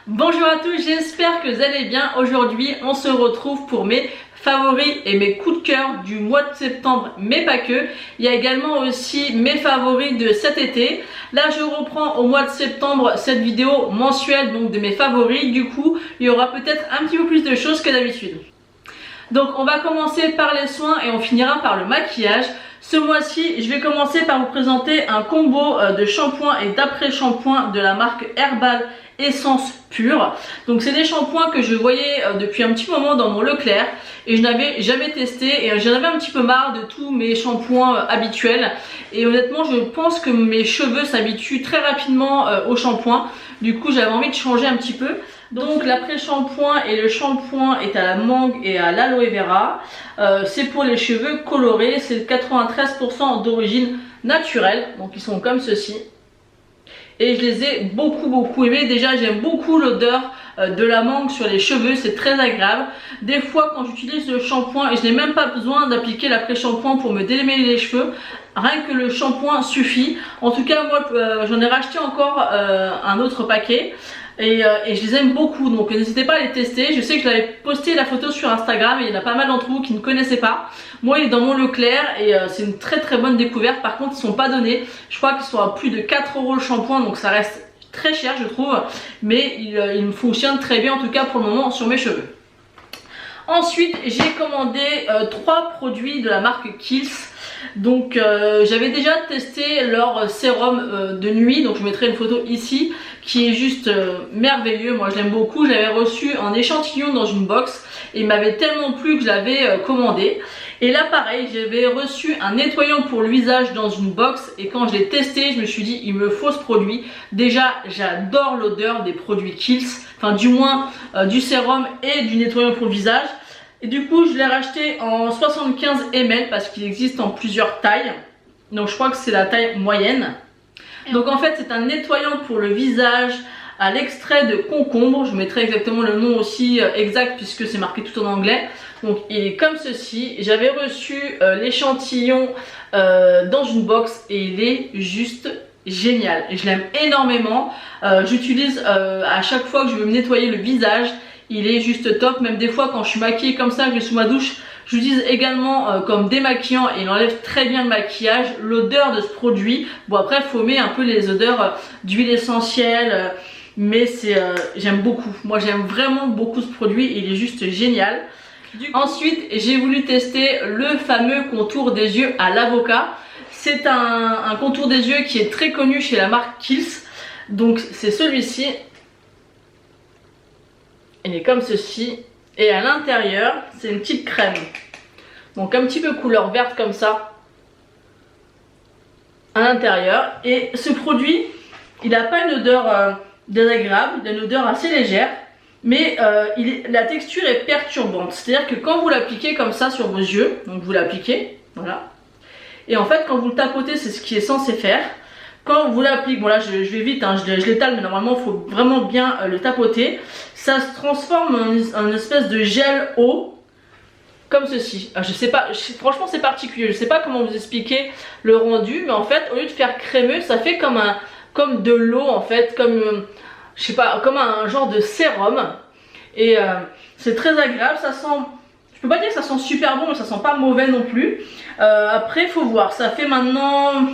Bonjour à tous, j'espère que vous allez bien. Aujourd'hui, on se retrouve pour mes favoris et mes coups de cœur du mois de septembre, mais pas que. Il y a également aussi mes favoris de cet été. Là, je reprends au mois de septembre cette vidéo mensuelle donc de mes favoris. Du coup, il y aura peut-être un petit peu plus de choses que d'habitude. Donc, on va commencer par les soins et on finira par le maquillage. Ce mois-ci, je vais commencer par vous présenter un combo de shampoing et d'après-shampoing de la marque Herbal Essence Pure. Donc c'est des shampoings que je voyais depuis un petit moment dans mon Leclerc et je n'avais jamais testé et j'en avais un petit peu marre de tous mes shampoings habituels et honnêtement je pense que mes cheveux s'habituent très rapidement au shampoing. Du coup j'avais envie de changer un petit peu. Donc l'après-shampoing et le shampoing est à la mangue et à l'aloe vera. C'est pour les cheveux colorés, c'est 93% d'origine naturelle, donc ils sont comme ceci. Et je les ai beaucoup aimés. Déjà j'aime beaucoup l'odeur de la mangue sur les cheveux, c'est très agréable. Des fois quand j'utilise le shampoing, et je n'ai même pas besoin d'appliquer l'après-shampoing pour me démêler les cheveux, rien que le shampoing suffit. En tout cas moi j'en ai racheté encore un autre paquet. Et je les aime beaucoup, donc n'hésitez pas à les tester. Je sais que je l'avais posté la photo sur Instagram et il y en a pas mal d'entre vous qui ne connaissaient pas. Moi il est dans mon Leclerc et c'est une très bonne découverte. Par contre ils sont pas donnés, je crois qu'ils sont à plus de 4 € le shampoing, donc ça reste très cher je trouve. Mais il me fonctionne très bien en tout cas pour le moment sur mes cheveux. Ensuite j'ai commandé 3 produits de la marque Kiehl's. Donc j'avais déjà testé leur sérum de nuit, donc je mettrai une photo ici, qui est juste merveilleux. Moi je l'aime beaucoup, je l'avais reçu en échantillon dans une box et il m'avait tellement plu que je l'avais commandé. Et là pareil, j'avais reçu un nettoyant pour le visage dans une box et quand je l'ai testé je me suis dit il me faut ce produit. Déjà j'adore l'odeur des produits Kiehl's, enfin du moins du sérum et du nettoyant pour le visage. Et du coup je l'ai racheté en 75 ml parce qu'il existe en plusieurs tailles. Donc je crois que c'est la taille moyenne. Donc en fait c'est un nettoyant pour le visage à l'extrait de concombre. Je mettrai exactement le nom aussi exact puisque c'est marqué tout en anglais. Donc il est comme ceci. J'avais reçu l'échantillon dans une box et il est juste génial. Et je l'aime énormément. J'utilise à chaque fois que je veux me nettoyer le visage. Il est juste top, même des fois quand je suis maquillée comme ça, que je suis sous ma douche, j'utilise également comme démaquillant et il enlève très bien le maquillage. L'odeur de ce produit, bon après il faut aimer un peu les odeurs d'huile essentielle, mais j'aime beaucoup. Moi j'aime vraiment beaucoup ce produit, il est juste génial. Ensuite j'ai voulu tester le fameux contour des yeux à l'avocat. C'est un contour des yeux qui est très connu chez la marque Kiehl's. Donc c'est celui-ci. Il est comme ceci et à l'intérieur c'est une petite crème, donc un petit peu couleur verte comme ça à l'intérieur. Et ce produit il n'a pas une odeur désagréable, il a une odeur assez légère, mais la texture est perturbante, c'est à dire que quand vous l'appliquez comme ça sur vos yeux, donc vous l'appliquez voilà, et en fait quand vous le tapotez, c'est ce qui est censé faire. Quand vous l'appliquez, bon là je vais vite, hein, je l'étale, mais normalement il faut vraiment bien le tapoter. Ça se transforme en une espèce de gel eau, comme ceci. Je sais pas, franchement c'est particulier, je sais pas comment vous expliquer le rendu, mais en fait au lieu de faire crémeux, ça fait comme de l'eau en fait, comme je sais pas, comme un genre de sérum. Et c'est très agréable, ça sent, je peux pas dire que ça sent super bon, mais ça sent pas mauvais non plus. Après il faut voir, ça fait maintenant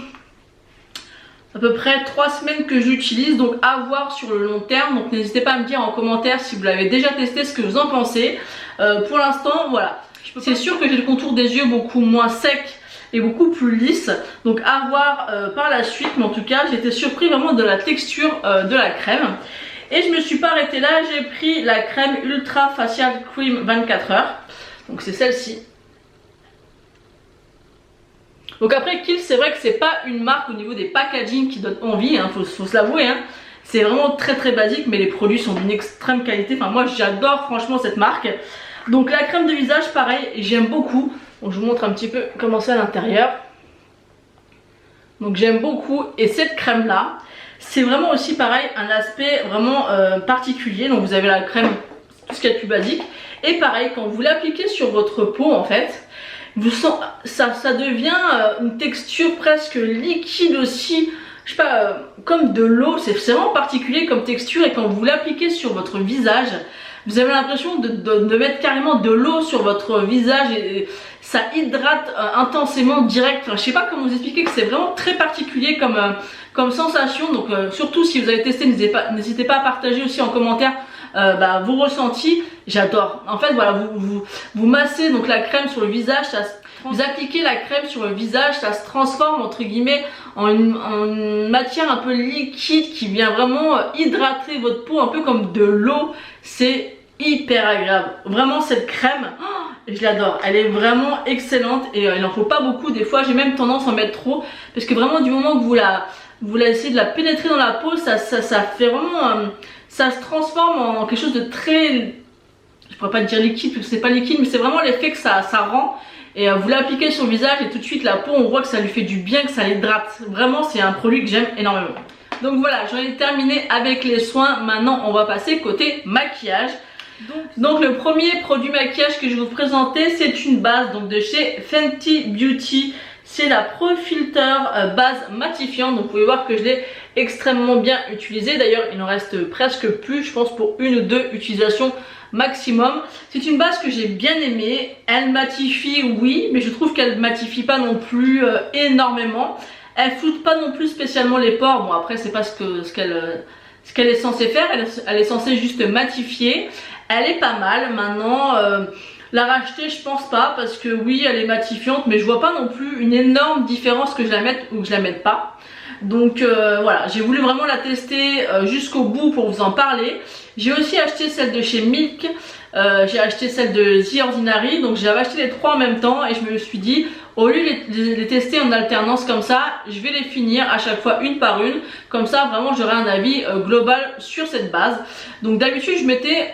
à peu près 3 semaines que j'utilise, donc à voir sur le long terme. Donc n'hésitez pas à me dire en commentaire si vous l'avez déjà testé, ce que vous en pensez. Pour l'instant voilà, c'est sûr que j'ai le contour des yeux beaucoup moins sec et beaucoup plus lisse, donc à voir par la suite. Mais en tout cas j'ai été surpris vraiment de la texture de la crème. Et je me suis pas arrêtée là, j'ai pris la crème Ultra Facial Cream 24 heures, donc c'est celle-ci. Donc après Kiehl's, c'est vrai que c'est pas une marque au niveau des packaging qui donne envie, hein, faut se l'avouer, hein. C'est vraiment très basique, mais les produits sont d'une extrême qualité. Enfin moi j'adore franchement cette marque. Donc la crème de visage pareil, j'aime beaucoup. Donc je vous montre un petit peu comment c'est à l'intérieur. Donc j'aime beaucoup, et cette crème là, c'est vraiment aussi pareil un aspect vraiment particulier. Donc vous avez la crème, tout ce qu'il y a de plus basique, et pareil quand vous l'appliquez sur votre peau en fait, vous sentez, ça devient une texture presque liquide aussi, je sais pas, comme de l'eau, c'est vraiment particulier comme texture et quand vous l'appliquez sur votre visage, vous avez l'impression de mettre carrément de l'eau sur votre visage et ça hydrate intensément direct. Enfin, je sais pas comment vous expliquer, que c'est vraiment très particulier comme sensation. Donc surtout si vous avez testé, n'hésitez pas à partager aussi en commentaire vos ressentis. J'adore. En fait voilà, vous massez donc la crème sur le visage, vous appliquez la crème sur le visage, ça se transforme entre guillemets en une matière un peu liquide qui vient vraiment hydrater votre peau un peu comme de l'eau. C'est hyper agréable. Vraiment cette crème, je l'adore. Elle est vraiment excellente et il n'en faut pas beaucoup. Des fois j'ai même tendance à en mettre trop parce que vraiment du moment que vous essayez de la pénétrer dans la peau, ça fait vraiment, ça se transforme en quelque chose de très, je pourrais pas dire liquide parce que c'est pas liquide, mais c'est vraiment l'effet que ça rend. Et vous l'appliquez sur le visage et tout de suite la peau, on voit que ça lui fait du bien, que ça l'hydrate. Vraiment c'est un produit que j'aime énormément. Donc voilà, j'en ai terminé avec les soins. Maintenant on va passer côté maquillage. Donc le premier produit maquillage que je vais vous présenter, c'est une base donc de chez Fenty Beauty. C'est la Pro Filter base matifiante. Donc vous pouvez voir que je l'ai extrêmement bien utilisée. D'ailleurs il en reste presque plus, je pense pour une ou deux utilisations maximum. C'est une base que j'ai bien aimée. Elle matifie, oui, mais je trouve qu'elle matifie pas non plus énormément. Elle floute pas non plus spécialement les pores. Bon après c'est pas ce qu'elle est censée faire. Elle est censée juste matifier. Elle est pas mal. Maintenant la racheter je pense pas parce que oui elle est matifiante, mais je vois pas non plus une énorme différence que je la mette ou que je la mette pas. Donc voilà, j'ai voulu vraiment la tester jusqu'au bout pour vous en parler. J'ai aussi acheté celle de chez Milk, j'ai acheté celle de The Ordinary, donc j'avais acheté les trois en même temps et je me suis dit au lieu de les tester en alternance comme ça, je vais les finir à chaque fois une par une, comme ça vraiment j'aurai un avis global sur cette base. Donc d'habitude je mettais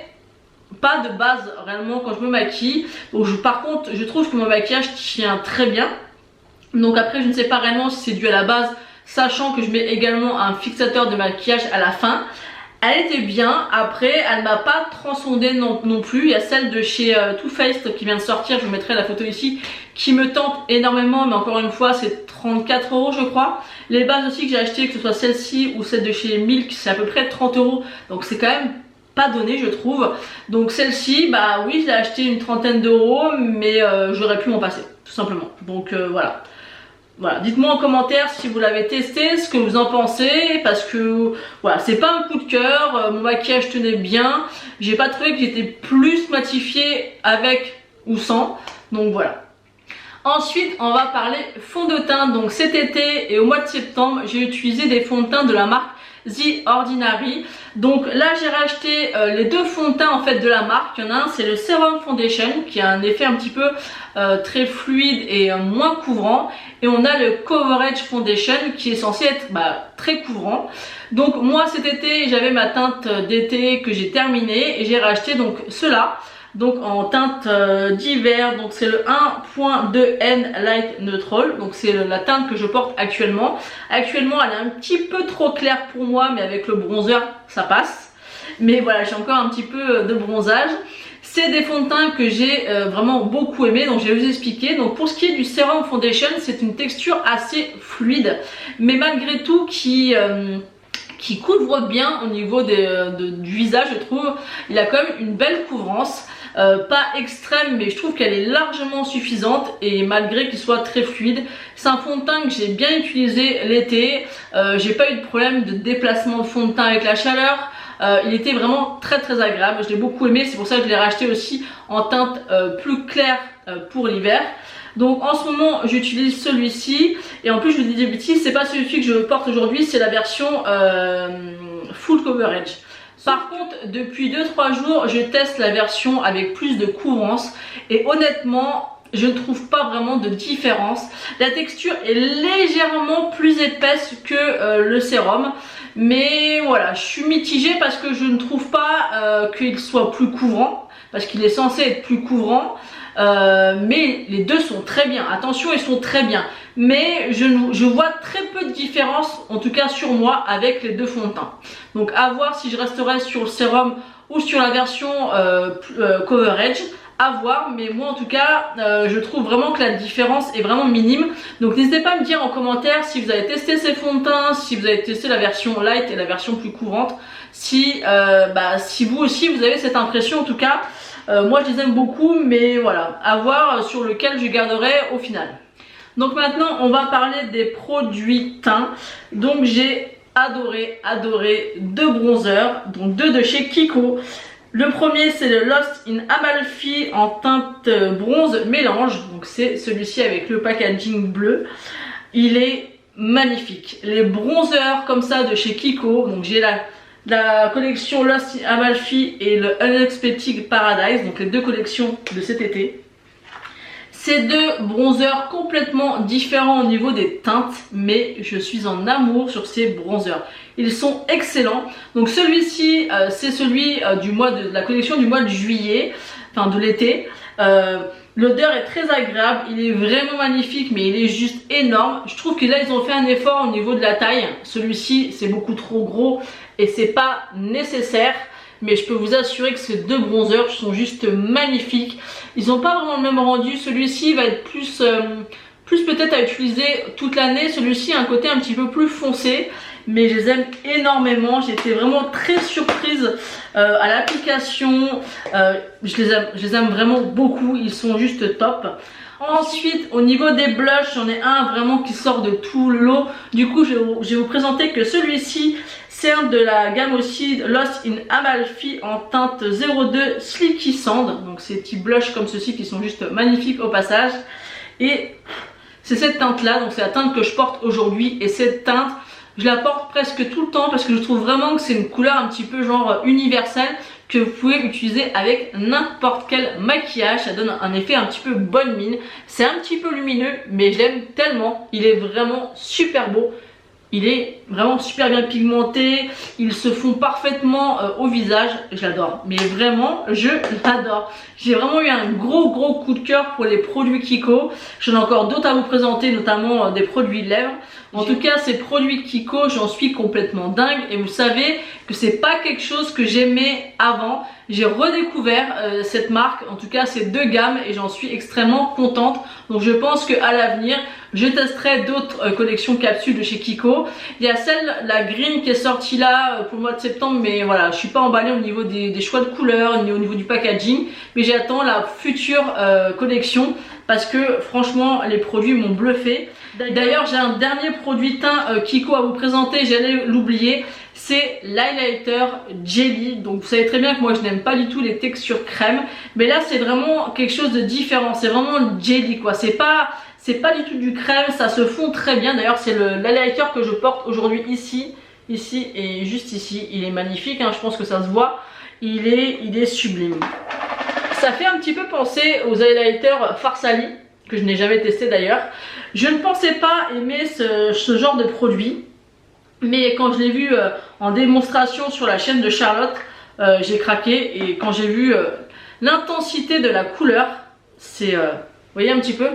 pas de base réellement quand je me maquille. Donc par contre je trouve que mon maquillage tient très bien. Donc après je ne sais pas réellement si c'est dû à la base, sachant que je mets également un fixateur de maquillage à la fin. Elle était bien, après elle m'a pas transcendé non plus. Il y a celle de chez Too Faced qui vient de sortir, je vous mettrai la photo ici, qui me tente énormément, mais encore une fois c'est 34 € je crois. Les bases aussi que j'ai acheté, que ce soit celle-ci ou celle de chez Milk, c'est à peu près 30 €, donc c'est quand même pas donné je trouve. Donc celle-ci, bah oui je l'ai acheté une trentaine d'euros, mais j'aurais pu m'en passer tout simplement. Donc voilà. Voilà, dites-moi en commentaire si vous l'avez testé, ce que vous en pensez, parce que voilà, c'est pas un coup de cœur, mon maquillage tenait bien, j'ai pas trouvé que j'étais plus matifiée avec ou sans, donc voilà. Ensuite on va parler fond de teint. Donc cet été et au mois de septembre j'ai utilisé des fonds de teint de la marque The Ordinary. Donc là j'ai racheté les deux fonds de teint en fait de la marque. Il y en a un, c'est le Serum Foundation qui a un effet un petit peu très fluide et moins couvrant, et on a le Coverage Foundation qui est censé être très couvrant. Donc moi cet été j'avais ma teinte d'été que j'ai terminée et j'ai racheté donc cela, donc en teinte d'hiver. Donc c'est le 1.2N Light Neutral, donc c'est la teinte que je porte actuellement. Actuellement elle est un petit peu trop claire pour moi, mais avec le bronzer ça passe. Mais voilà, j'ai encore un petit peu de bronzage. C'est des fonds de teint que j'ai vraiment beaucoup aimé, donc je vais vous expliquer. Donc pour ce qui est du Serum Foundation, c'est une texture assez fluide, mais malgré tout qui couvre bien au niveau du visage, je trouve. Il a quand même une belle couvrance, pas extrême, mais je trouve qu'elle est largement suffisante, et malgré qu'il soit très fluide. C'est un fond de teint que j'ai bien utilisé l'été, j'ai pas eu de problème de déplacement de fond de teint avec la chaleur. Il était vraiment très agréable, je l'ai beaucoup aimé, c'est pour ça que je l'ai racheté aussi en teinte plus claire pour l'hiver. Donc en ce moment j'utilise celui-ci, et en plus je vous dis des bêtises, c'est pas celui-ci que je porte aujourd'hui, c'est la version Full Coverage. Par contre depuis 2-3 jours je teste la version avec plus de couvrance, et honnêtement je ne trouve pas vraiment de différence. La texture est légèrement plus épaisse que le sérum, mais voilà, je suis mitigée parce que je ne trouve pas qu'il soit plus couvrant, parce qu'il est censé être plus couvrant. Mais les deux sont très bien, attention ils sont très bien, mais je vois très peu de différence, en tout cas sur moi, avec les deux fonds de teint. Donc à voir si je resterai sur le sérum ou sur la version Coverage, à voir, mais moi en tout cas je trouve vraiment que la différence est vraiment minime. Donc n'hésitez pas à me dire en commentaire si vous avez testé ces fonds de teint, si vous avez testé la version light et la version plus courante, si vous aussi vous avez cette impression. En tout cas moi je les aime beaucoup, mais voilà, à voir sur lequel je garderai au final. Donc maintenant on va parler des produits teints. Donc j'ai adoré deux bronzers, donc deux de chez Kiko. Le premier c'est le Lost in Amalfi en teinte bronze mélange, donc c'est celui-ci avec le packaging bleu. Il est magnifique. Les bronzers comme ça de chez Kiko, donc j'ai la collection Lost in Amalfi et le Unexpected Paradise, donc les deux collections de cet été. Ces deux bronzers complètement différents au niveau des teintes, mais je suis en amour sur ces bronzers. Ils sont excellents. Donc celui-ci, c'est celui de la collection du mois de juillet, enfin de l'été. L'odeur est très agréable, il est vraiment magnifique, mais il est juste énorme. Je trouve que là ils ont fait un effort au niveau de la taille. Celui-ci c'est beaucoup trop gros et c'est pas nécessaire. Mais je peux vous assurer que ces deux bronzers sont juste magnifiques. Ils n'ont pas vraiment le même rendu. Celui-ci va être plus peut-être à utiliser toute l'année. Celui-ci a un côté un petit peu plus foncé. Mais je les aime énormément. J'étais vraiment très surprise à l'application. Je les aime vraiment beaucoup. Ils sont juste top. Ensuite, au niveau des blushs, j'en ai un vraiment qui sort de tout le lot. Du coup, je vais vous présenter que celui-ci, c'est un de la gamme aussi Lost in Amalfi en teinte 02 Sleeky Sand. Donc ces petits blushs comme ceci qui sont juste magnifiques au passage. Et c'est cette teinte là, donc c'est la teinte que je porte aujourd'hui. Et cette teinte, je la porte presque tout le temps parce que je trouve vraiment que c'est une couleur un petit peu genre universelle que vous pouvez utiliser avec n'importe quel maquillage. Ça donne un effet un petit peu bonne mine. C'est un petit peu lumineux, mais je l'aime tellement. Il est vraiment super beau. Il est vraiment super bien pigmenté, ils se font parfaitement au visage, j'adore, mais vraiment je l'adore. J'ai vraiment eu un gros coup de cœur pour les produits Kiko. J'en ai encore d'autres à vous présenter, notamment des produits lèvres. En tout cas ces produits Kiko, j'en suis complètement dingue et vous savez que c'est pas quelque chose que j'aimais avant. J'ai redécouvert cette marque, en tout cas ces deux gammes, et j'en suis extrêmement contente. Donc je pense qu'à l'avenir je testerai d'autres collections capsules de chez Kiko. Il y a celle, la green, qui est sortie là pour le mois de septembre, mais voilà, je suis pas emballée au niveau des choix de couleurs ni au niveau du packaging, mais j'attends la future collection parce que franchement les produits m'ont bluffé. D'ailleurs j'ai un dernier produit teint Kiko à vous présenter, j'allais l'oublier, c'est l'highlighter jelly. Donc vous savez très bien que moi je n'aime pas du tout les textures crème, mais là c'est vraiment quelque chose de différent, c'est vraiment le jelly quoi, c'est pas du tout du crème, ça se fond très bien. D'ailleurs c'est l'highlighter que je porte aujourd'hui ici et juste ici. Il est magnifique, hein, je pense que ça se voit, il est sublime. Ça fait un petit peu penser aux highlighters Farsali, que je n'ai jamais testé d'ailleurs. Je ne pensais pas aimer ce genre de produit, mais quand je l'ai vu en démonstration sur la chaîne de Charlotte, j'ai craqué. Et quand j'ai vu l'intensité de la couleur, c'est, vous voyez un petit peu,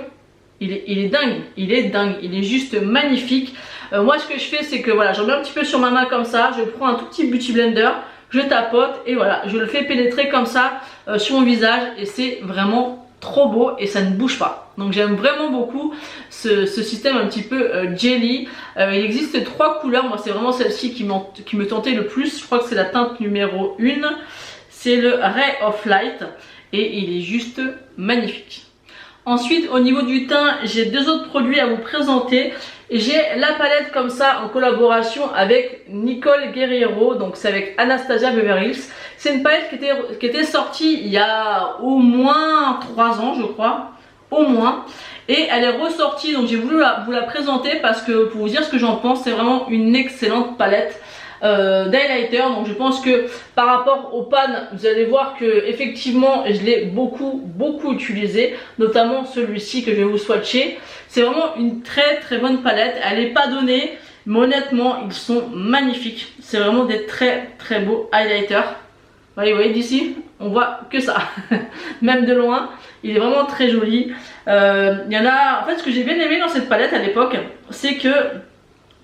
il est dingue, il est juste magnifique. Moi ce que je fais c'est que voilà, j'en mets un petit peu sur ma main comme ça, je prends un tout petit beauty blender, je tapote et voilà, je le fais pénétrer comme ça sur mon visage et c'est vraiment trop beau et ça ne bouge pas. Donc j'aime vraiment beaucoup ce système un petit peu jelly. Il existe 3 couleurs, moi c'est vraiment celle-ci qui me tentait le plus. Je crois que c'est la teinte numéro 1, c'est le Ray of Light et il est juste magnifique. Ensuite au niveau du teint, j'ai deux autres produits à vous présenter. J'ai la palette comme ça en collaboration avec Nicole Guerriero, donc c'est avec Anastasia Beverly Hills. C'est une palette qui était sortie il y a au moins 3 ans je crois, au moins. Et elle est ressortie, donc j'ai voulu vous la présenter parce que pour vous dire ce que j'en pense, c'est vraiment une excellente palette d'highlighter. Donc je pense que par rapport aux pannes, vous allez voir que effectivement je l'ai beaucoup utilisé, notamment celui-ci que je vais vous swatcher. C'est vraiment une très bonne palette, elle n'est pas donnée, mais honnêtement ils sont magnifiques. C'est vraiment des très beaux highlighters. Vous voyez d'ici on voit que ça. Même de loin il est vraiment très joli. Il y en a, en fait ce que j'ai bien aimé dans cette palette à l'époque, c'est que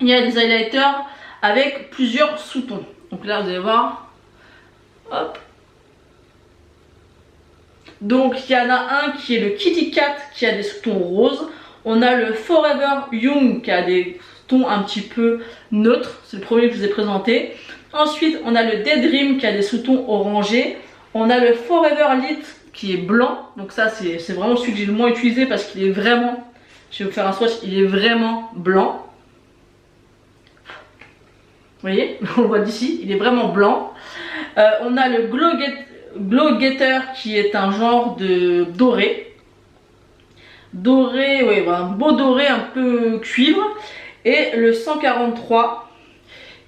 il y a des highlighters avec plusieurs sous-tons. Donc là vous allez voir, hop, Donc il y en a un qui est le Kitty Cat qui a des sous-tons roses. On a le Forever Young qui a des tons un petit peu neutres. C'est le premier que je vous ai présenté. Ensuite on a le Daydream qui a des sous-tons orangés. On a le Forever Lit qui est blanc. Donc ça c'est vraiment celui que j'ai le moins utilisé parce qu'il est vraiment... Je vais vous faire un swatch, il est vraiment blanc. Vous voyez, on le voit d'ici, il est vraiment blanc. On a le Glow Getter qui est un genre de doré. Doré, oui, un beau doré un peu cuivre. Et le 143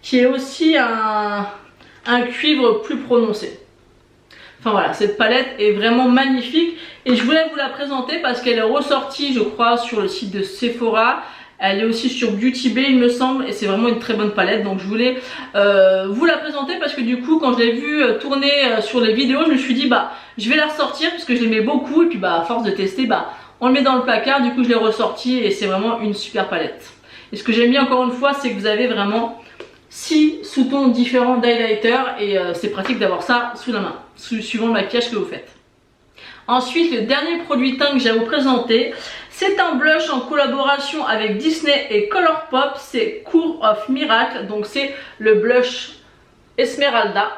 qui est aussi un cuivre plus prononcé. Enfin voilà, cette palette est vraiment magnifique et je voulais vous la présenter parce qu'elle est ressortie je crois sur le site de Sephora. Elle est aussi sur Beauty Bay il me semble et c'est vraiment une très bonne palette. Donc je voulais vous la présenter parce que du coup quand je l'ai vue tourner sur les vidéos, je me suis dit bah je vais la ressortir parce que je l'aimais beaucoup et puis bah à force de tester bah on le met dans le placard. Du coup je l'ai ressorti et c'est vraiment une super palette. Et ce que j'aime bien encore une fois c'est que vous avez vraiment 6 sous-tons différents d'highlighter et c'est pratique d'avoir ça sous la main, suivant le maquillage que vous faites. Ensuite, le dernier produit teint que j'ai à vous présenter, c'est un blush en collaboration avec Disney et Colourpop, c'est Cour of Miracle, donc c'est le blush Esmeralda.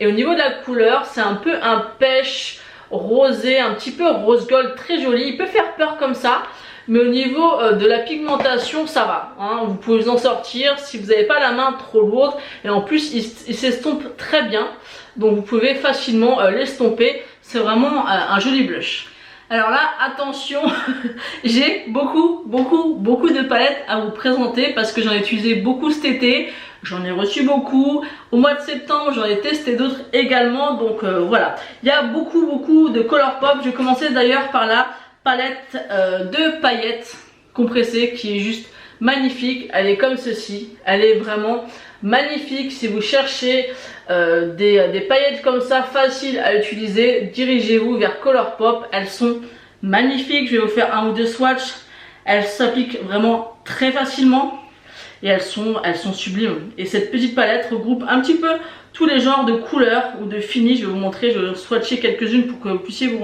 Et au niveau de la couleur, c'est un peu un pêche rosé, un petit peu rose gold, très joli, il peut faire peur comme ça. Mais au niveau de la pigmentation ça va, hein. Vous pouvez vous en sortir si vous n'avez pas la main trop lourde et en plus il s'estompe très bien. Donc vous pouvez facilement l'estomper, c'est vraiment un joli blush. Alors là attention, j'ai beaucoup de palettes à vous présenter parce que j'en ai utilisé beaucoup cet été. J'en ai reçu beaucoup, au mois de septembre j'en ai testé d'autres également. Donc voilà, il y a beaucoup de Colourpop. Je vais commencer d'ailleurs par la palette de paillettes compressées qui est juste magnifique. Elle est comme ceci, elle est vraiment magnifique. Si vous cherchez des paillettes comme ça faciles à utiliser, dirigez-vous vers Colourpop. Elles sont magnifiques, je vais vous faire un ou deux swatchs. Elles s'appliquent vraiment très facilement et elles sont sublimes. Et cette petite palette regroupe un petit peu tous les genres de couleurs ou de fini. Je vais vous montrer, je vais swatcher quelques-unes pour que vous puissiez vous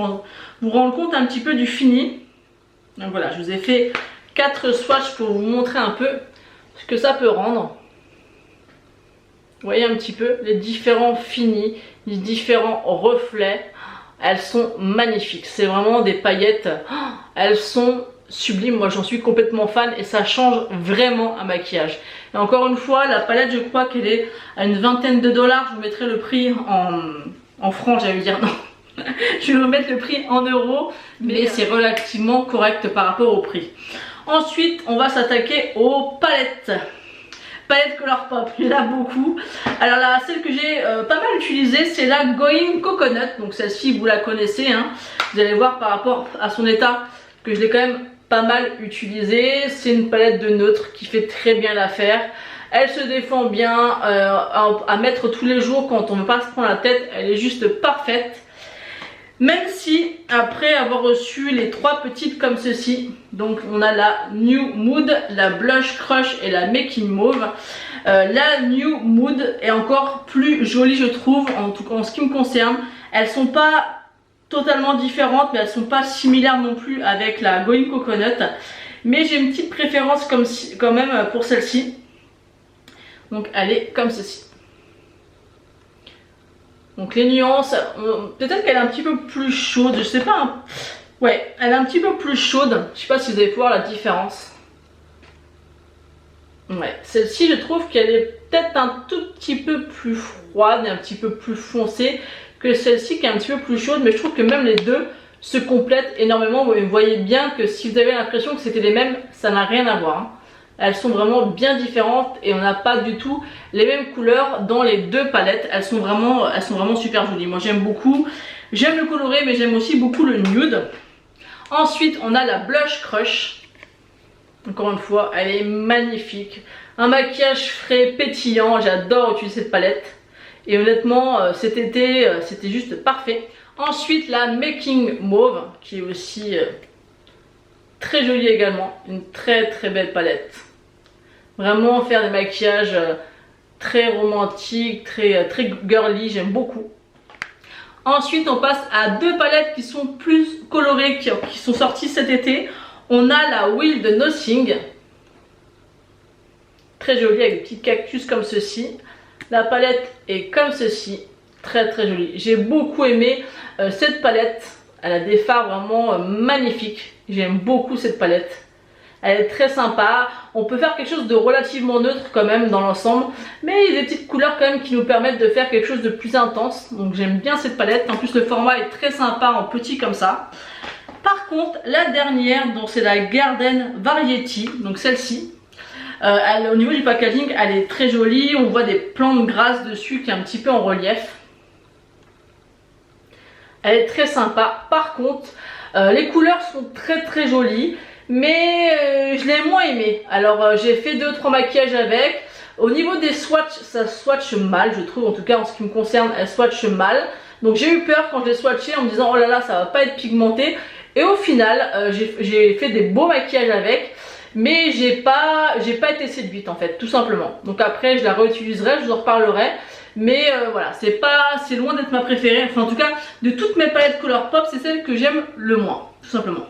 rendre compte un petit peu du fini. Donc voilà, je vous ai fait 4 swatchs pour vous montrer un peu ce que ça peut rendre. Vous voyez un petit peu les différents finis, les différents reflets. Elles sont magnifiques, c'est vraiment des paillettes, elles sont sublimes. Moi j'en suis complètement fan et ça change vraiment un maquillage. Et encore une fois, la palette je crois qu'elle est à une vingtaine de dollars. Je vous mettrai le prix en francs, j'allais dire non. Je vais vous mettre le prix en euros, mais c'est relativement correct par rapport au prix. Ensuite, on va s'attaquer aux palettes. Palette Colourpop, il y en a beaucoup. Alors là, celle que j'ai pas mal utilisée, c'est la Going Coconut. Donc celle-ci, vous la connaissez, hein. Vous allez voir par rapport à son état que je l'ai quand même pas mal utilisée. C'est une palette de neutre qui fait très bien l'affaire. Elle se défend bien à mettre tous les jours quand on ne veut pas se prendre la tête. Elle est juste parfaite. Même si après avoir reçu les 3 petites comme ceci, donc on a la New Mood, la Blush Crush et la Making Mauve. La New Mood est encore plus jolie je trouve, en tout cas en ce qui me concerne. Elles sont pas totalement différentes mais elles sont pas similaires non plus avec la Going Coconut. Mais j'ai une petite préférence quand même pour celle-ci. Donc elle est comme ceci. Donc les nuances, peut-être qu'elle est un petit peu plus chaude, je sais pas. Hein. Ouais, elle est un petit peu plus chaude. Je sais pas si vous allez voir la différence. Ouais, celle-ci je trouve qu'elle est peut-être un tout petit peu plus froide et un petit peu plus foncée que celle-ci qui est un petit peu plus chaude. Mais je trouve que même les deux se complètent énormément. Vous voyez bien que si vous avez l'impression que c'était les mêmes, ça n'a rien à voir. Hein. Elles sont vraiment bien différentes et on n'a pas du tout les mêmes couleurs dans les deux palettes. Elles sont vraiment super jolies. Moi j'aime beaucoup. J'aime le coloré mais j'aime aussi beaucoup le nude. Ensuite on a la Blush Crush. Encore une fois elle est magnifique. Un maquillage frais, pétillant. J'adore utiliser cette palette. Et honnêtement cet été c'était juste parfait. Ensuite la Making Mauve qui est aussi très jolie également. Une très belle palette. Vraiment faire des maquillages très romantiques, très girly, j'aime beaucoup. Ensuite on passe à deux palettes qui sont plus colorées, qui sont sorties cet été. On a la Wild Nothing, très jolie avec des petits cactus comme ceci. La palette est comme ceci, très jolie. J'ai beaucoup aimé cette palette, elle a des fards vraiment magnifiques. J'aime beaucoup cette palette. Elle est très sympa, on peut faire quelque chose de relativement neutre quand même dans l'ensemble, mais il y a des petites couleurs quand même qui nous permettent de faire quelque chose de plus intense. Donc j'aime bien cette palette, en plus le format est très sympa en petit comme ça. Par contre la dernière, donc c'est la Garden Variety, donc celle-ci, au niveau du packaging elle est très jolie, on voit des plantes grasses dessus qui est un petit peu en relief. Elle est très sympa, par contre les couleurs sont très jolies. Mais je l'ai moins aimé. Alors j'ai fait 2-3 maquillages avec. Au niveau des swatchs, ça swatch mal, je trouve. En tout cas en ce qui me concerne, elle swatch mal. Donc j'ai eu peur quand je l'ai swatché en me disant oh là là, ça va pas être pigmenté. Et au final j'ai fait des beaux maquillages avec, mais j'ai pas été séduite en fait, tout simplement. Donc après je la réutiliserai, je vous en reparlerai. Mais voilà, c'est loin d'être ma préférée. Enfin en tout cas de toutes mes palettes Colourpop, c'est celle que j'aime le moins, tout simplement.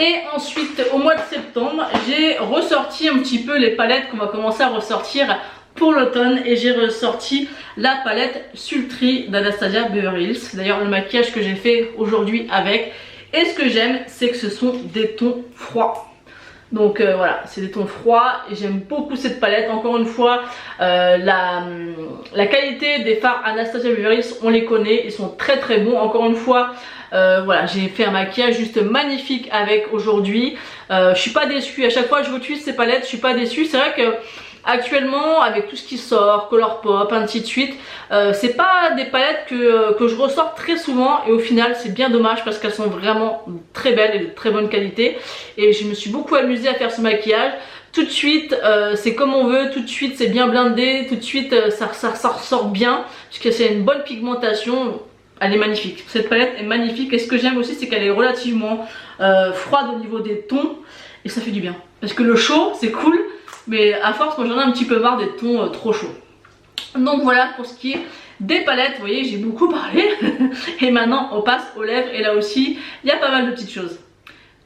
Et ensuite au mois de septembre j'ai ressorti un petit peu les palettes qu'on va commencer à ressortir pour l'automne. Et j'ai ressorti la palette Sultry d'Anastasia Beverly Hills. D'ailleurs le maquillage que j'ai fait aujourd'hui avec. Et ce que j'aime c'est que ce sont des tons froids. Donc voilà, c'est des tons froids et j'aime beaucoup cette palette. Encore une fois, la qualité des fards Anastasia Beverly Hills, on les connaît, ils sont très bons. Encore une fois, voilà, j'ai fait un maquillage juste magnifique avec aujourd'hui. Je suis pas déçue, à chaque fois que je utilise ces palettes, je suis pas déçue. C'est vrai que actuellement, avec tout ce qui sort, Colourpop, ainsi de suite, c'est pas des palettes que je ressors très souvent. Et au final c'est bien dommage parce qu'elles sont vraiment très belles et de très bonne qualité. Et je me suis beaucoup amusée à faire ce maquillage. Tout de suite c'est comme on veut, tout de suite c'est bien blindé, tout de suite ça ressort bien. Puisque c'est une bonne pigmentation, elle est magnifique. Cette palette est magnifique. Et ce que j'aime aussi c'est qu'elle est relativement froide au niveau des tons. Et ça fait du bien. Parce que le chaud c'est cool, mais à force moi j'en ai un petit peu marre des tons trop chauds. Donc voilà pour ce qui est des palettes. Vous voyez j'ai beaucoup parlé. Et maintenant on passe aux lèvres. Et là aussi il y a pas mal de petites choses.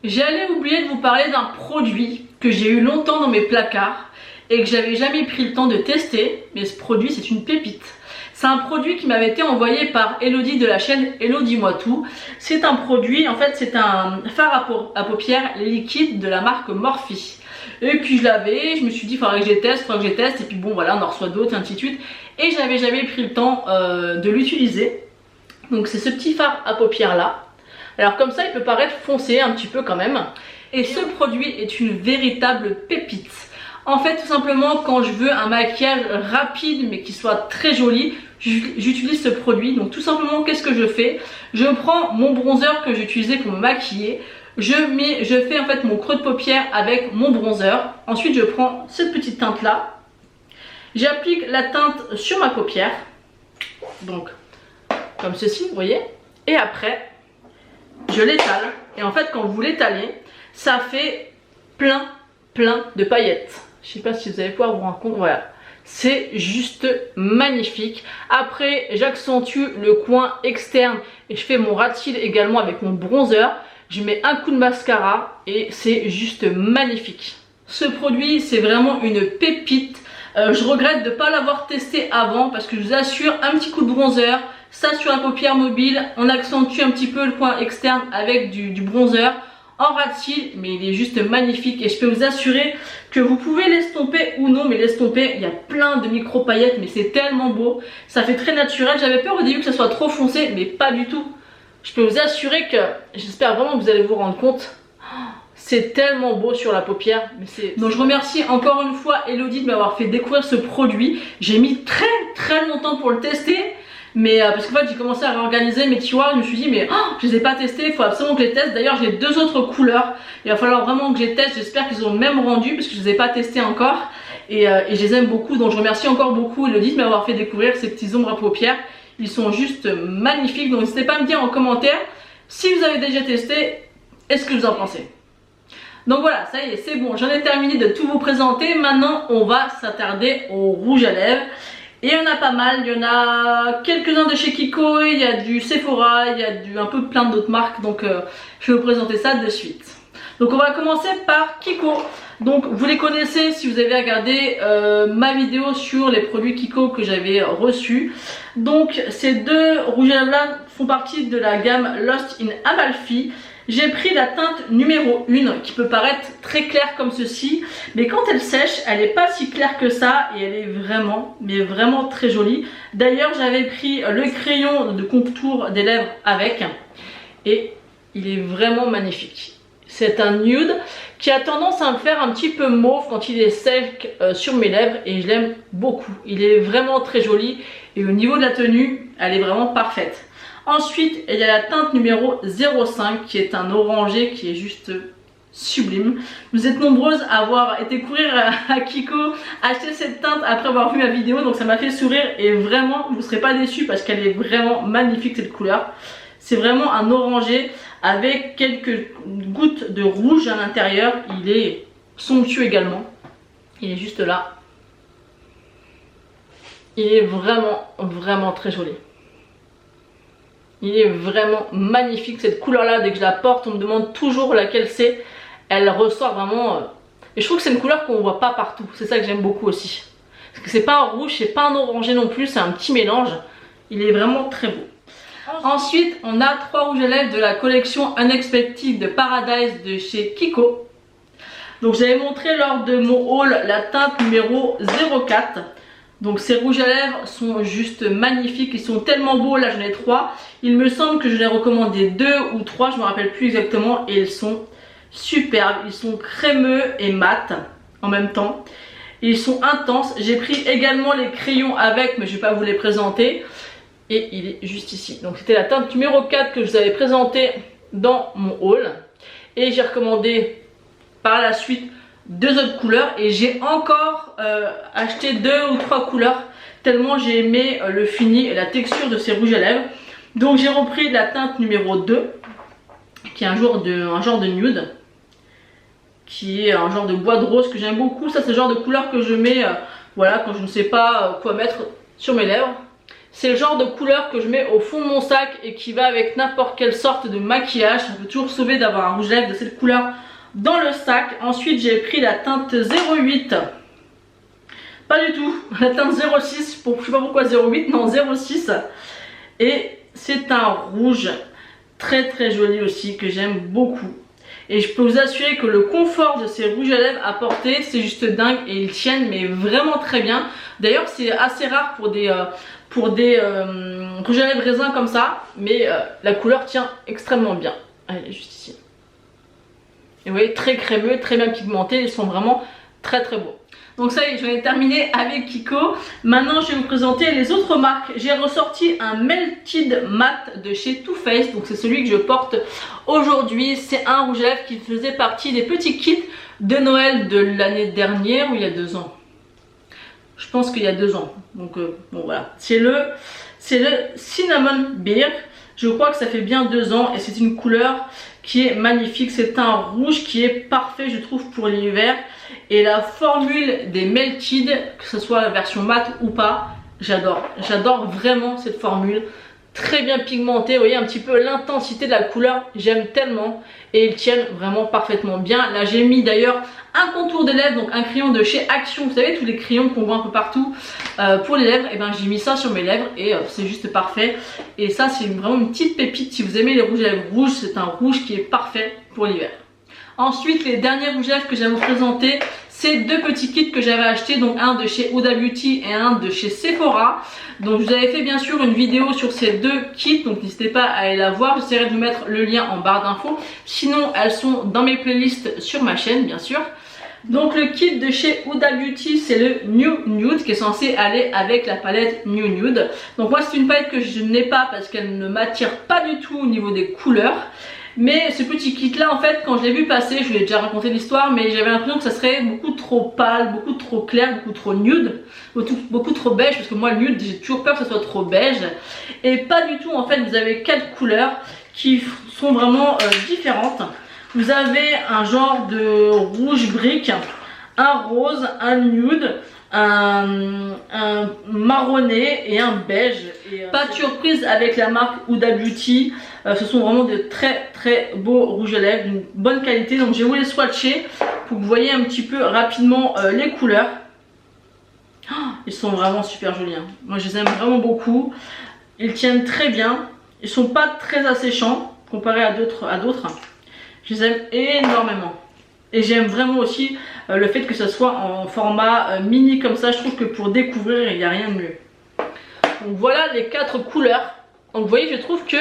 J'allais oublier de vous parler d'un produit que j'ai eu longtemps dans mes placards et que j'avais jamais pris le temps de tester. Mais ce produit c'est une pépite. C'est un produit qui m'avait été envoyé par Elodie de la chaîne Hello Dis-moi tout. C'est un produit, en fait c'est un fard à paupières liquide de la marque Morphe. Et puis je l'avais, je me suis dit il faudrait que je les teste, et puis bon voilà on en reçoit d'autres et ainsi de suite. Et j'avais jamais pris le temps de l'utiliser. Donc c'est ce petit fard à paupières là. Alors comme ça il peut paraître foncé un petit peu quand même. Et ce produit est une véritable pépite. En fait tout simplement quand je veux un maquillage rapide mais qui soit très joli, j'utilise ce produit. Donc tout simplement qu'est-ce que je fais? Je prends mon bronzer que j'utilisais pour me maquiller. Je fais en fait mon creux de paupière avec mon bronzer. Ensuite je prends cette petite teinte là. J'applique la teinte sur ma paupière. Donc comme ceci vous voyez. Et après je l'étale. Et en fait quand vous l'étalez ça fait plein de paillettes. Je sais pas si vous allez pouvoir vous rendre compte. Voilà. C'est juste magnifique. Après j'accentue le coin externe. Et je fais mon ras de cils également avec mon bronzer. Je mets un coup de mascara et c'est juste magnifique. Ce produit c'est vraiment une pépite. Je regrette de ne pas l'avoir testé avant parce que je vous assure un petit coup de bronzer, ça sur la paupière mobile, on accentue un petit peu le coin externe avec du bronzer en ras de cils, mais il est juste magnifique et je peux vous assurer que vous pouvez l'estomper ou non, mais l'estomper il y a plein de micro paillettes mais c'est tellement beau, ça fait très naturel. J'avais peur au début que ça soit trop foncé mais pas du tout. Je peux vous assurer que, j'espère vraiment que vous allez vous rendre compte, c'est tellement beau sur la paupière. Donc je remercie encore une fois Elodie de m'avoir fait découvrir ce produit. J'ai mis très longtemps pour le tester. Mais parce qu'en fait j'ai commencé à réorganiser mes tiroirs. Je me suis dit mais je les ai pas testés, il faut absolument que je les teste. D'ailleurs j'ai deux autres couleurs. Il va falloir vraiment que je les teste. J'espère qu'ils ont le même rendu parce que je les ai pas testés encore. Et je les aime beaucoup. Donc je remercie encore beaucoup Elodie de m'avoir fait découvrir ces petits ombres à paupières. Ils sont juste magnifiques. Donc n'hésitez pas à me dire en commentaire si vous avez déjà testé et ce que vous en pensez. Donc voilà, ça y est, c'est bon, j'en ai terminé de tout vous présenter. Maintenant on va s'attarder au rouge à lèvres. Et il y en a pas mal, il y en a quelques-uns de chez Kiko, il y a du Sephora, il y a un peu plein d'autres marques, donc je vais vous présenter ça de suite. Donc on va commencer par Kiko. Donc vous les connaissez si vous avez regardé ma vidéo sur les produits Kiko que j'avais reçus. Donc ces deux rouges à lèvres là font partie de la gamme Lost in Amalfi. J'ai pris la teinte numéro 1 qui peut paraître très claire comme ceci, mais quand elle sèche, elle n'est pas si claire que ça et elle est vraiment, mais vraiment très jolie. D'ailleurs, j'avais pris le crayon de contour des lèvres avec et il est vraiment magnifique. C'est un nude qui a tendance à me faire un petit peu mauve quand il est sec sur mes lèvres et je l'aime beaucoup. Il est vraiment très joli et au niveau de la tenue, elle est vraiment parfaite. Ensuite, il y a la teinte numéro 05 qui est un orangé qui est juste sublime. Vous êtes nombreuses à avoir été courir à Kiko acheter cette teinte après avoir vu ma vidéo, donc ça m'a fait sourire et vraiment vous ne serez pas déçus parce qu'elle est vraiment magnifique cette couleur. C'est vraiment un orangé avec quelques gouttes de rouge à l'intérieur. Il est somptueux également. Il est juste là. Il est vraiment très joli. Il est vraiment magnifique cette couleur là. Dès que je la porte, on me demande toujours laquelle c'est. Elle ressort vraiment. Et je trouve que c'est une couleur qu'on ne voit pas partout. C'est ça que j'aime beaucoup aussi. Parce que c'est pas un rouge, c'est pas un orangé non plus. C'est un petit mélange. Il est vraiment très beau. Ensuite, on a 3 rouges à lèvres de la collection Unexpected Paradise de chez Kiko. Donc j'avais montré lors de mon haul la teinte numéro 04. Donc ces rouges à lèvres sont juste magnifiques, ils sont tellement beaux, là j'en ai 3. Il me semble que je l'ai recommandé 2 ou 3, je ne me rappelle plus exactement. Et ils sont superbes, ils sont crémeux et mat en même temps. Ils sont intenses, j'ai pris également les crayons avec mais je ne vais pas vous les présenter. Et il est juste ici. Donc c'était la teinte numéro 4 que je vous avais présentée dans mon haul. Et j'ai recommandé par la suite 2 autres couleurs et j'ai encore acheté 2 ou 3 couleurs tellement j'ai aimé le fini et la texture de ces rouges à lèvres. Donc j'ai repris la teinte numéro 2 qui est un genre de nude, qui est un genre de bois de rose que j'aime beaucoup. Ça c'est le genre de couleur que je mets voilà, quand je ne sais pas quoi mettre sur mes lèvres. C'est le genre de couleur que je mets au fond de mon sac et qui va avec n'importe quelle sorte de maquillage. Ça peut toujours sauver d'avoir un rouge à lèvres de cette couleur dans le sac. Ensuite j'ai pris la teinte 08. Pas du tout, la teinte 06, je sais pas pourquoi 08, non 06. Et c'est un rouge très joli aussi que j'aime beaucoup. Et je peux vous assurer que le confort de ces rouges à lèvres à porter c'est juste dingue et ils tiennent mais vraiment très bien. D'ailleurs c'est assez rare pour des rouges à lèvres raisin comme ça, mais la couleur tient extrêmement bien. Elle est juste ici. Et vous voyez, très crémeux, très bien pigmentés, ils sont vraiment très beaux. Donc ça y est, j'en ai terminé avec Kiko. Maintenant je vais vous présenter les autres marques. J'ai ressorti un Melted Matte de chez Too Faced. Donc c'est celui que je porte aujourd'hui. C'est un rouge à lèvres qui faisait partie des petits kits de Noël de l'année dernière ou il y a 2 ans. Je pense qu'il y a 2 ans. Donc bon voilà. C'est le Cinnamon Beer. Je crois que ça fait bien 2 ans et c'est une couleur qui est magnifique. C'est un rouge qui est parfait je trouve pour l'hiver. Et la formule des Melted, que ce soit la version mat ou pas, j'adore. J'adore vraiment cette formule. Très bien pigmentée, vous voyez un petit peu l'intensité de la couleur, j'aime tellement. Et ils tiennent vraiment parfaitement bien. Là j'ai mis d'ailleurs un contour des lèvres, donc un crayon de chez Action. Vous savez tous les crayons qu'on voit un peu partout pour les lèvres. Et ben j'ai mis ça sur mes lèvres et c'est juste parfait. Et ça c'est vraiment une petite pépite. Si vous aimez les rouges à lèvres rouges, c'est un rouge qui est parfait pour l'hiver. Ensuite les derniers rouges à lèvres que j'aime vous présenter, c'est 2 petits kits que j'avais acheté, donc un de chez Huda Beauty et un de chez Sephora. Donc je vous avais fait bien sûr une vidéo sur ces 2 kits, donc n'hésitez pas à aller la voir. J'essaierai de vous mettre le lien en barre d'infos. Sinon elles sont dans mes playlists sur ma chaîne bien sûr. Donc le kit de chez Huda Beauty c'est le New Nude qui est censé aller avec la palette New Nude. Donc moi c'est une palette que je n'ai pas parce qu'elle ne m'attire pas du tout au niveau des couleurs. Mais ce petit kit là en fait quand je l'ai vu passer, je vous ai déjà raconté l'histoire, mais j'avais l'impression que ça serait beaucoup trop pâle, beaucoup trop clair, beaucoup trop nude, beaucoup trop beige, parce que moi le nude j'ai toujours peur que ça soit trop beige. Et pas du tout en fait, vous avez 4 couleurs qui sont vraiment différentes. Vous avez un genre de rouge brique, un rose, un nude, un marronné et un beige. Pas de surprise avec la marque Huda Beauty. Ce sont vraiment de très beaux rouges à lèvres d'une bonne qualité. Donc j'ai voulu les swatcher pour que vous voyez un petit peu rapidement les couleurs. Oh, ils sont vraiment super jolis. Hein. Moi je les aime vraiment beaucoup. Ils tiennent très bien. Ils sont pas très asséchants comparé à d'autres. Je les aime énormément. Et j'aime vraiment aussi le fait que ça soit en format mini comme ça. Je trouve que pour découvrir, il n'y a rien de mieux. Donc voilà les 4 couleurs. Donc vous voyez, je trouve que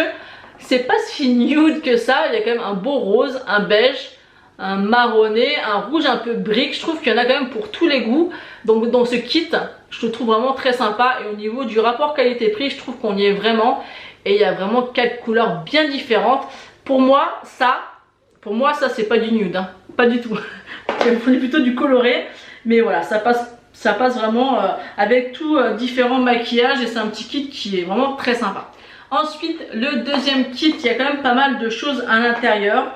c'est pas si nude que ça. Il y a quand même un beau rose, un beige, un marronné, un rouge un peu brique. Je trouve qu'il y en a quand même pour tous les goûts. Donc dans ce kit, je le trouve vraiment très sympa. Et au niveau du rapport qualité-prix, je trouve qu'on y est vraiment. Et il y a vraiment 4 couleurs bien différentes. Pour moi, ça c'est pas du nude, hein. Pas du tout. C'est plutôt du coloré. Mais voilà, ça passe vraiment avec tout différents maquillages. Et c'est un petit kit qui est vraiment très sympa. Ensuite, le deuxième kit, il y a quand même pas mal de choses à l'intérieur.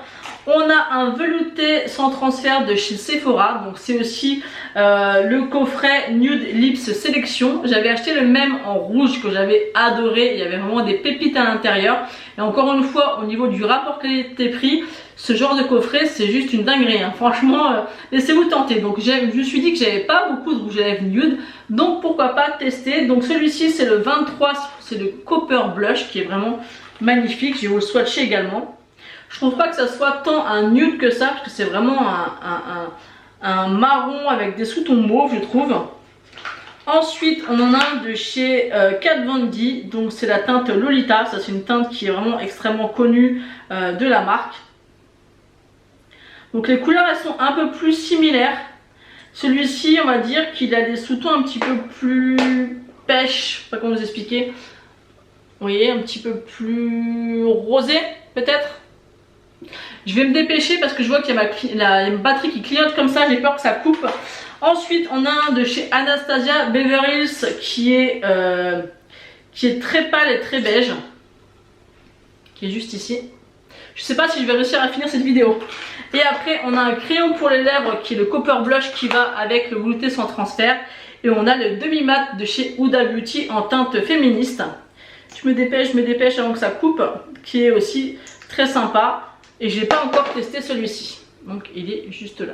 On a un velouté sans transfert de chez Sephora. Donc c'est aussi le coffret Nude Lips Sélection. J'avais acheté le même en rouge que j'avais adoré. Il y avait vraiment des pépites à l'intérieur. Et encore une fois, au niveau du rapport qualité-prix, ce genre de coffret c'est juste une dinguerie. Hein. Franchement, laissez-vous tenter. Donc je me suis dit que j'avais pas beaucoup de rouge à lèvres nude. Donc pourquoi pas tester. Donc celui-ci c'est le 23, c'est le Copper Blush qui est vraiment magnifique. Je vais vous le swatcher également. Je trouve pas que ça soit tant un nude que ça, parce que c'est vraiment un marron avec des sous-tons mauves, je trouve. Ensuite, on en a un de chez Kat Von D, donc c'est la teinte Lolita. Ça, c'est une teinte qui est vraiment extrêmement connue de la marque. Donc les couleurs, elles sont un peu plus similaires. Celui-ci, on va dire qu'il a des sous-tons un petit peu plus pêche, je sais pas comment vous expliquer. Vous voyez, un petit peu plus rosé, peut-être. Je vais me dépêcher parce que je vois qu'il y a ma batterie qui clignote comme ça, j'ai peur que ça coupe. Ensuite, on a un de chez Anastasia Beverly Hills qui est très pâle et très beige. Qui est juste ici. Je sais pas si je vais réussir à finir cette vidéo. Et après, on a un crayon pour les lèvres qui est le Copper Blush qui va avec le velouté sans transfert. Et on a le demi-mat de chez Huda Beauty en teinte féministe. Je me dépêche avant que ça coupe, qui est aussi très sympa. Et je n'ai pas encore testé celui-ci. Donc il est juste là.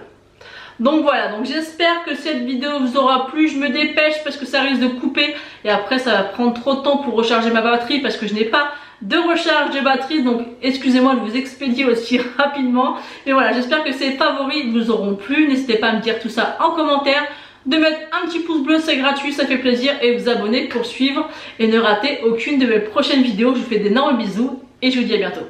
Donc voilà, donc j'espère que cette vidéo vous aura plu. Je me dépêche parce que ça risque de couper. Et après ça va prendre trop de temps pour recharger ma batterie parce que je n'ai pas de recharge de batterie. Donc excusez-moi de vous expédier aussi rapidement. Et voilà, j'espère que ces favoris vous auront plu. N'hésitez pas à me dire tout ça en commentaire. De mettre un petit pouce bleu, c'est gratuit, ça fait plaisir. Et vous abonner pour suivre et ne rater aucune de mes prochaines vidéos. Je vous fais d'énormes bisous et je vous dis à bientôt.